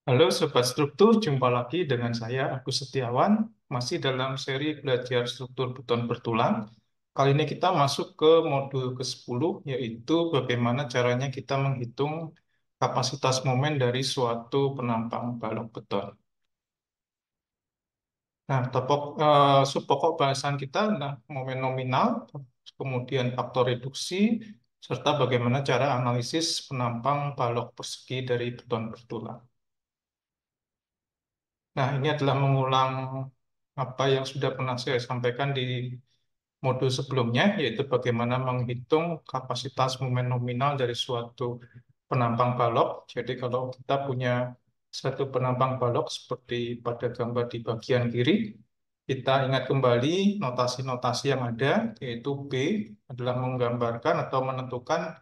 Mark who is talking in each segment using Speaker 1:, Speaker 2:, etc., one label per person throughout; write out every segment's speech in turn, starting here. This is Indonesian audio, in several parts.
Speaker 1: Halo Sobat Struktur, jumpa lagi dengan saya Agus Setiawan, masih dalam seri belajar struktur beton bertulang. Kali ini kita masuk ke modul ke-10, yaitu bagaimana caranya kita menghitung kapasitas momen dari suatu penampang balok beton. Nah, subpokok bahasan kita adalah momen nominal, kemudian faktor reduksi, serta bagaimana cara analisis penampang balok persegi dari beton bertulang. Nah, ini adalah mengulang apa yang sudah pernah saya sampaikan di modul sebelumnya, yaitu bagaimana menghitung kapasitas momen nominal dari suatu penampang balok. Jadi kalau kita punya satu penampang balok seperti pada gambar di bagian kiri, kita ingat kembali notasi-notasi yang ada, yaitu B adalah menggambarkan atau menentukan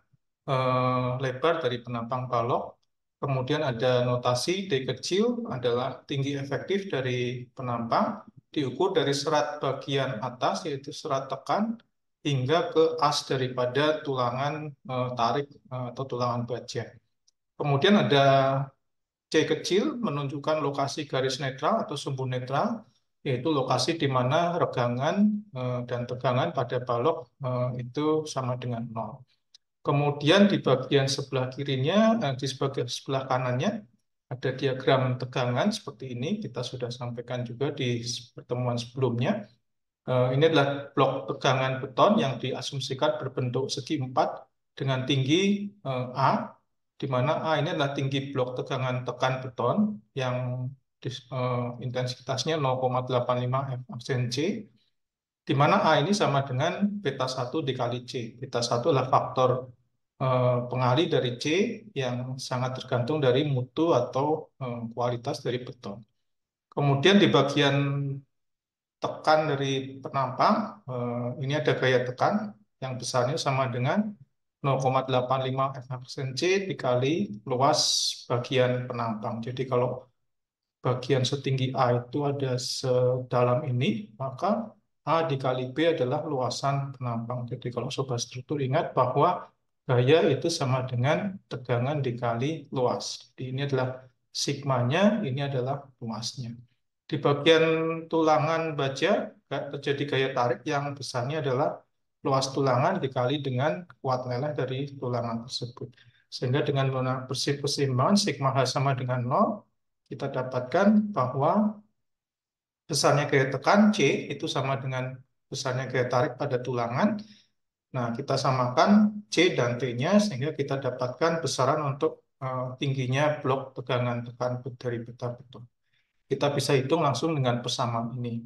Speaker 1: lebar dari penampang balok. Kemudian ada notasi D kecil adalah tinggi efektif dari penampang diukur dari serat bagian atas yaitu serat tekan hingga ke as daripada tulangan tarik atau tulangan baja. Kemudian ada C kecil menunjukkan lokasi garis netral atau sumbu netral, yaitu lokasi di mana regangan dan tegangan pada balok itu sama dengan nol. Kemudian di bagian sebelah kirinya, di bagian sebelah kanannya, ada diagram tegangan seperti ini. Kita sudah sampaikan juga di pertemuan sebelumnya. Ini adalah blok tegangan beton yang diasumsikan berbentuk segi empat dengan tinggi A, di mana A ini adalah tinggi blok tegangan tekan beton yang intensitasnya 0,85 Fsen C, di mana A ini sama dengan beta 1 dikali C. Beta 1 adalah faktor pengali dari C yang sangat tergantung dari mutu atau kualitas dari beton. Kemudian di bagian tekan dari penampang, ini ada gaya tekan yang besarnya sama dengan 0,85 Fsen C dikali luas bagian penampang. Jadi kalau bagian setinggi A itu ada sedalam ini, maka A dikali B adalah luasan penampang. Jadi kalau sobat struktur ingat bahwa gaya itu sama dengan tegangan dikali luas. Jadi ini adalah sigmanya, ini adalah luasnya. Di bagian tulangan baja terjadi gaya tarik yang besarnya adalah luas tulangan dikali dengan kuat leleh dari tulangan tersebut. Sehingga dengan persimbangan sigma H sama dengan nol, kita dapatkan bahwa besarnya gaya tekan C itu sama dengan besarnya gaya tarik pada tulangan. Nah, kita samakan C dan T-nya sehingga kita dapatkan besaran untuk tingginya blok tegangan tekan dari beta beton. Kita bisa hitung langsung dengan persamaan ini.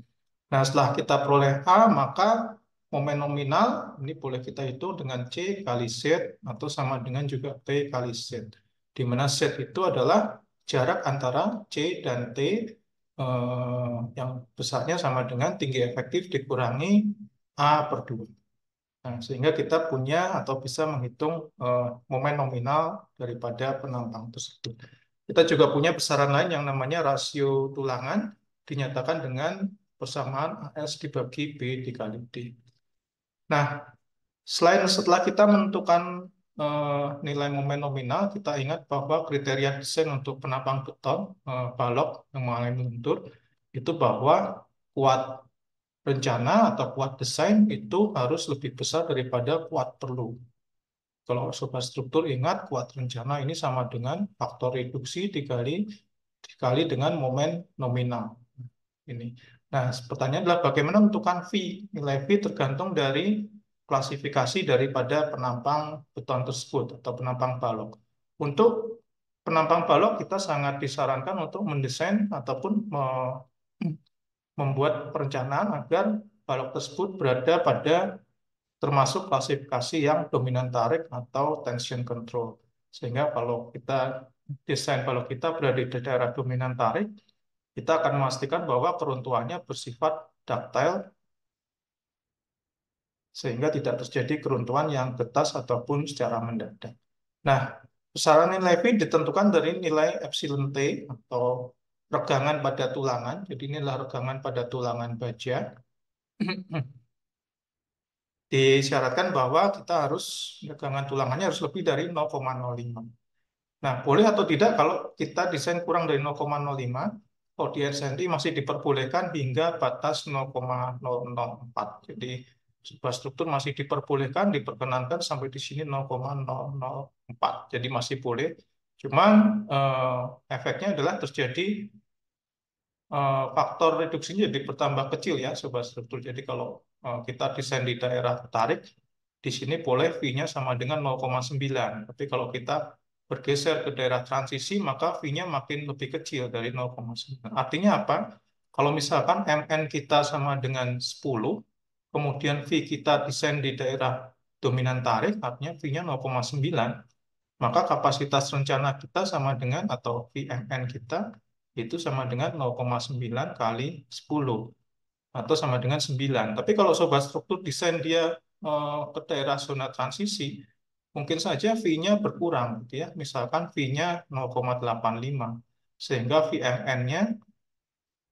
Speaker 1: Nah, setelah kita peroleh A, maka momen nominal ini boleh kita hitung dengan C kali Z atau sama dengan juga T kali Z. Di mana Z itu adalah jarak antara C dan T yang besarnya sama dengan tinggi efektif dikurangi A per 2. Nah, sehingga kita punya atau bisa menghitung momen nominal daripada penampang tersebut. Kita juga punya besaran lain yang namanya rasio tulangan, dinyatakan dengan persamaan AS dibagi B dikali D. Nah, setelah kita menentukan nilai momen nominal, kita ingat bahwa kriteria desain untuk penampang beton balok yang mengalami luntur itu bahwa kuat rencana atau kuat desain itu harus lebih besar daripada kuat perlu. Kalau sobat struktur ingat, kuat rencana ini sama dengan faktor reduksi dikali dengan momen nominal. Ini. Nah, pertanyaan adalah bagaimana menentukan V? Nilai V tergantung dari klasifikasi daripada penampang beton tersebut atau penampang balok. Untuk penampang balok kita sangat disarankan untuk mendesain ataupun membuat perencanaan agar balok tersebut berada pada termasuk klasifikasi yang dominan tarik atau tension control. Sehingga kalau kita desain balok kita berada di daerah dominan tarik, kita akan memastikan bahwa keruntuhannya bersifat ductile sehingga tidak terjadi keruntuhan yang getas ataupun secara mendadak. Nah, besaran nilai V ditentukan dari nilai epsilon T atau regangan pada tulangan. Jadi inilah regangan pada tulangan baja. Disyaratkan bahwa kita harus regangan tulangannya harus lebih dari 0,05. Nah, boleh atau tidak kalau kita desain kurang dari 0,05, Audi RSND masih diperbolehkan hingga batas 0,004. Jadi sebuah struktur masih diperbolehkan, diperkenankan sampai di sini 0,004. Jadi masih boleh. Cuman efeknya adalah terjadi faktor reduksinya jadi bertambah kecil ya sebuah struktur. Jadi kalau kita desain di daerah tarik, di sini boleh V-nya sama dengan 0,9. Tapi kalau kita bergeser ke daerah transisi, maka V-nya makin lebih kecil dari 0,9. Artinya apa? Kalau misalkan MN kita sama dengan 10, kemudian V kita desain di daerah dominan tarik, artinya V-nya 0,9, maka kapasitas rencana kita sama dengan atau VMN kita itu sama dengan 0,9 kali 10 atau sama dengan 9. Tapi kalau sobat struktur desain dia ke daerah zona transisi, mungkin saja V-nya berkurang gitu ya. Misalkan V-nya 0,85 sehingga VMN-nya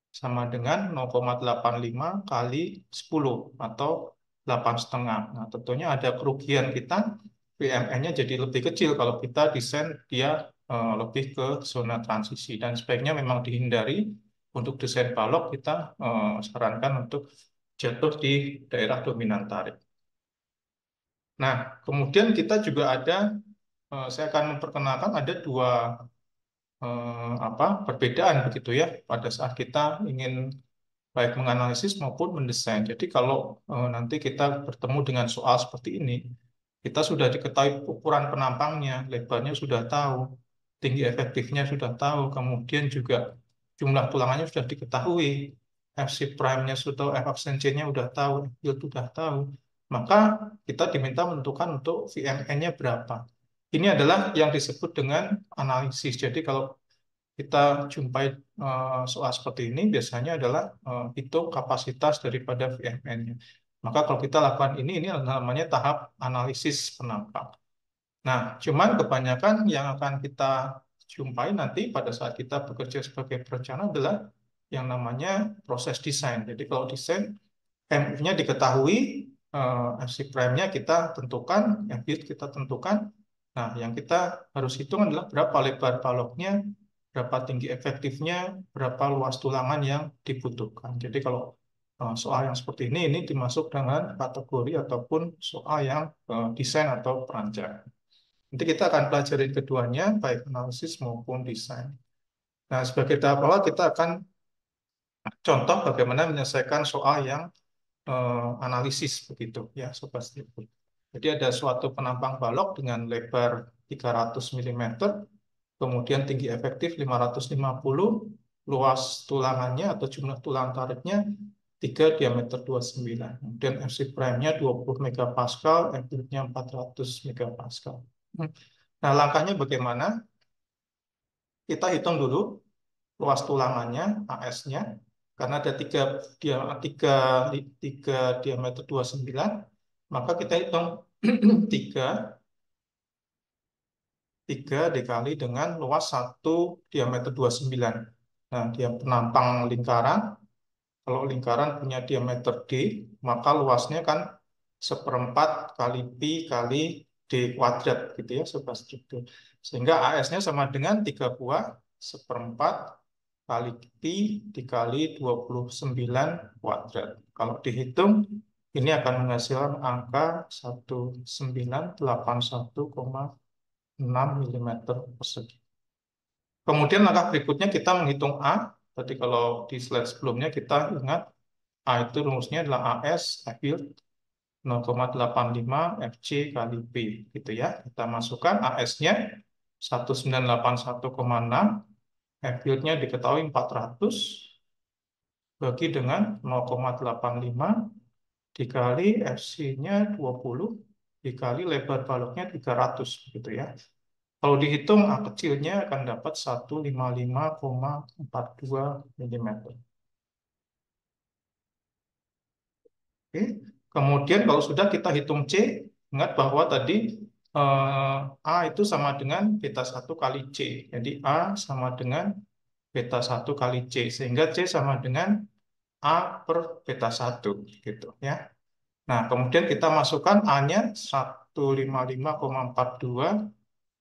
Speaker 1: sama dengan 0,85 kali 10 atau 8,5. Nah, tentunya ada kerugian kita, VMN-nya jadi lebih kecil kalau kita desain dia lebih ke zona transisi. Dan sebaiknya memang dihindari untuk desain balok, kita sarankan untuk jatuh di daerah dominan tarik. Nah, kemudian kita juga ada, saya akan memperkenalkan ada dua perbedaan begitu ya pada saat kita ingin baik menganalisis maupun mendesain. Jadi kalau nanti kita bertemu dengan soal seperti ini, kita sudah diketahui ukuran penampangnya, lebarnya sudah tahu, tinggi efektifnya sudah tahu, kemudian juga jumlah tulangannya sudah diketahui, FC prime-nya sudah, F absensinya sudah tahu, yield sudah tahu, maka kita diminta menentukan untuk VMN-nya berapa. Ini adalah yang disebut dengan analisis. Jadi kalau kita jumpai soal seperti ini biasanya adalah hitung kapasitas daripada VMN-nya. Maka kalau kita lakukan ini namanya tahap analisis penampang. Nah, cuman kebanyakan yang akan kita jumpai nanti pada saat kita bekerja sebagai perencana adalah yang namanya proses desain. Jadi kalau desain, MU-nya diketahui, FC prime-nya kita tentukan, FB kita tentukan. Nah, yang kita harus hitung adalah berapa lebar baloknya, berapa tinggi efektifnya, berapa luas tulangan yang dibutuhkan. Jadi kalau soal yang seperti ini dimasuk dengan kategori ataupun soal yang desain atau perancangan. Nanti kita akan pelajari keduanya, baik analisis maupun desain. Nah, sebagai tahap awal kita akan contoh bagaimana menyelesaikan soal yang analisis begitu ya Sobat Stipul. Jadi ada suatu penampang balok dengan lebar 300 mm, kemudian tinggi efektif 550, luas tulangannya atau jumlah tulang tariknya 3, diameter 29. Kemudian FC prime-nya 20 megapascal, amplitude-nya 400 megapascal. Nah, langkahnya bagaimana? Kita hitung dulu luas tulangannya, AS-nya, karena ada 3 diameter 29, maka kita hitung 3 dikali dengan luas 1 diameter 29. Nah, dia penampang lingkaran. Kalau lingkaran punya diameter D, maka luasnya kan 1/4 kali pi kali D kuadrat gitu ya, sobat struktur. Sehingga AS-nya sama dengan 3 buah 1/4 kali pi dikali 29 kuadrat. Kalau dihitung, ini akan menghasilkan angka 1981,6 mm persegi. Kemudian langkah berikutnya kita menghitung A. Tadi kalau di slide sebelumnya kita ingat A itu rumusnya adalah AS, F-yield 0,85 FC kali P. Gitu ya. Kita masukkan AS-nya 1981,6, F-yield-nya diketahui 400, bagi dengan 0,85 dikali FC-nya 20 dikali lebar baloknya 300 gitu ya. Kalau dihitung A kecilnya akan dapat 155,42 mm. Oke. Kemudian kalau sudah kita hitung C, ingat bahwa tadi A itu sama dengan beta 1 kali C. Jadi A sama dengan beta 1 kali C. Sehingga C sama dengan A per beta 1 gitu ya. Nah, kemudian kita masukkan A-nya 155,42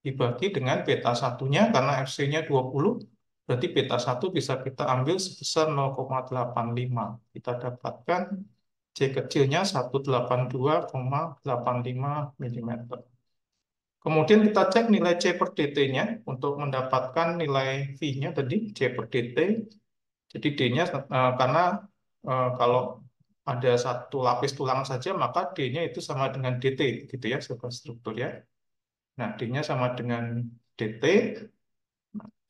Speaker 1: dibagi dengan beta satunya, karena FC-nya 20, berarti beta 1 bisa kita ambil sebesar 0,85. Kita dapatkan C kecilnya 182,85 mm. Kemudian kita cek nilai C per dt-nya untuk mendapatkan nilai V-nya tadi, C per dt. Jadi D-nya, karena kalau ada satu lapis tulang saja, maka D-nya itu sama dengan dt, gitu ya, sebuah struktur ya. Nah, D-nya sama dengan dt,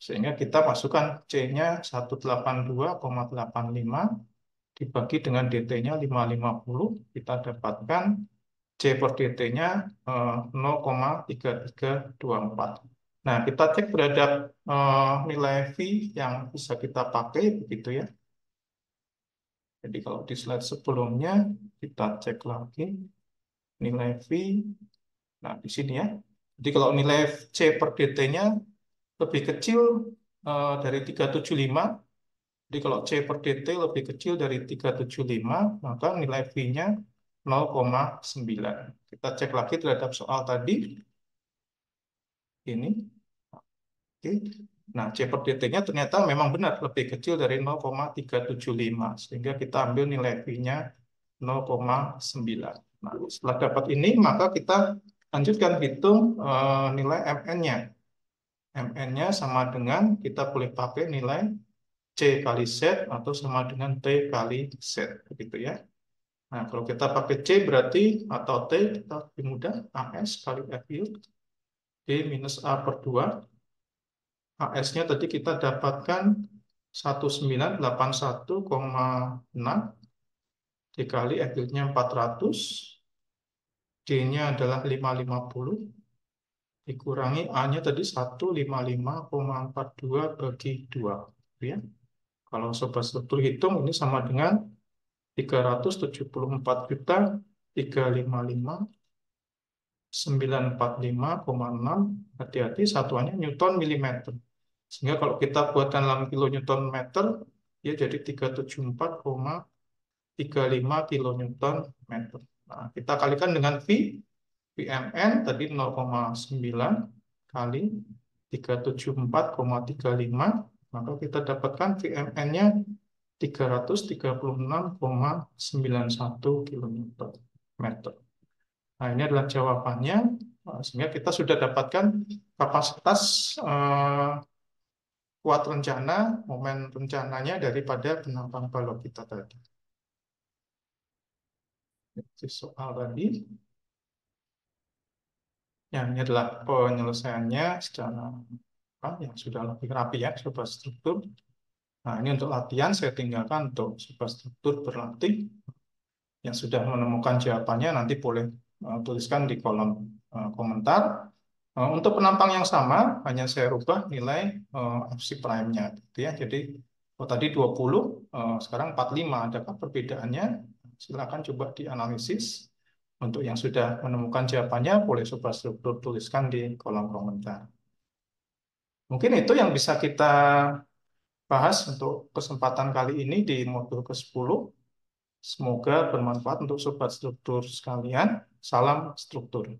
Speaker 1: sehingga kita masukkan C-nya 182,85 dibagi dengan dt-nya 550, kita dapatkan C per dt-nya 0,3324. Nah, kita cek terhadap nilai V yang bisa kita pakai, begitu ya. Jadi kalau di slide sebelumnya, kita cek lagi nilai V. Nah, di sini ya. Jadi kalau nilai C per dt-nya lebih kecil dari 375, jadi kalau C per dt lebih kecil dari 375, maka nilai V-nya 0,9. Kita cek lagi terhadap soal tadi. Ini. Oke. Nah, C per dt-nya ternyata memang benar lebih kecil dari 0,375. Sehingga kita ambil nilai V-nya 0,9. Nah, setelah dapat ini, maka kita lanjutkan hitung nilai Mn-nya. Mn-nya sama dengan, kita boleh pakai nilai C kali Z atau sama dengan T kali Z. Begitu ya. Nah, kalau kita pakai C berarti, atau T, kita lebih mudah, AS kali F yield, D minus A per 2. AS-nya tadi kita dapatkan 1981,6 dikali F yield-nya 400, D-nya adalah 550, dikurangi A-nya tadi 155,42 bagi 2. Ya. Kalau sobat struktur hitung, ini sama dengan 374.355.945,6. Hati-hati, satuannya Newton milimeter. Sehingga kalau kita buatkan dalam kilonewton meter, ya jadi 374,35 kilonewton meter. Nah, kita kalikan dengan V, VMN tadi 0,9 kali 374,35, maka kita dapatkan VMN-nya 336,91 kilonewton meter. Nah, ini adalah jawabannya. Sehingga kita sudah dapatkan kapasitas kuat rencana, momen rencananya daripada penambang balok kita tadi. Itu soal tadi. Yang ini adalah penyelesaiannya secara yang sudah lebih rapi ya, sobat struktur. Nah, ini untuk latihan saya tinggalkan untuk sobat struktur berlatih. Yang sudah menemukan jawabannya nanti boleh tuliskan di kolom komentar. Untuk penampang yang sama, hanya saya rubah nilai FC prime-nya. Gitu ya. Jadi, kalau tadi 20, sekarang 45. Adakah perbedaannya? Silakan coba dianalisis. Untuk yang sudah menemukan jawabannya, boleh sobat struktur tuliskan di kolom komentar. Mungkin itu yang bisa kita bahas untuk kesempatan kali ini di modul ke-10. Semoga bermanfaat untuk sobat struktur sekalian. Salam struktur.